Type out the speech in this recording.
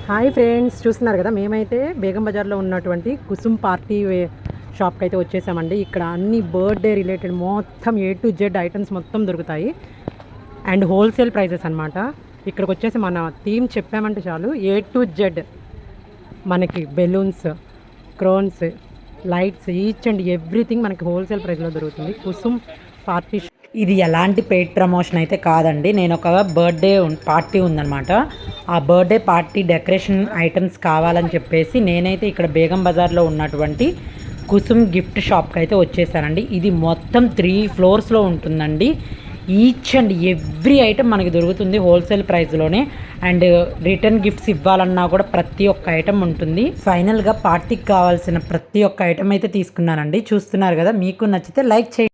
Hi friends, చూస్తున్నారు కదా మేమైతే బేగం బజార్లో ఉన్నటువంటి కుసుమ్ పార్టీ షాప్కి అయితే వచ్చేసామండి. ఇక్కడ అన్ని బర్త్డే రిలేటెడ్ మొత్తం A to Z ఐటమ్స్ మొత్తం దొరుకుతాయి అండ్ హోల్సేల్ ప్రైజెస్ అనమాట. ఇక్కడికి వచ్చేసి మన థీమ్ చెప్పామంటే చాలు, A to Z మనకి balloons, Crohn's, lights, each and everything మనకి హోల్సేల్ ప్రైస్లో దొరుకుతుంది. కుసుమ్ పార్టీ ఇది ఎలాంటి పెయిడ్ ప్రమోషన్ అయితే కాదండి. నేను ఒక బర్త్డే పార్టీ ఉందన్నమాట. ఆ బర్త్డే పార్టీ డెకరేషన్ ఐటమ్స్ కావాలని చెప్పేసి నేనైతే ఇక్కడ బేగం బజార్లో ఉన్నటువంటి కుసుమ్ గిఫ్ట్ షాప్కి అయితే వచ్చేసానండి. ఇది మొత్తం 3 ఫ్లోర్స్లో ఉంటుందండి. ఈచ్ అండ్ ఎవ్రీ ఐటమ్ మనకి దొరుకుతుంది హోల్సేల్ ప్రైస్లోనే. అండ్ రిటర్న్ గిఫ్ట్స్ ఇవ్వాలన్నా కూడా ప్రతి ఒక్క ఐటమ్ ఉంటుంది. ఫైనల్గా పార్టీకి కావాల్సిన ప్రతి ఒక్క ఐటమ్ అయితే తీసుకున్నానండి. చూస్తున్నారు కదా, మీకు నచ్చితే లైక్ చేయండి.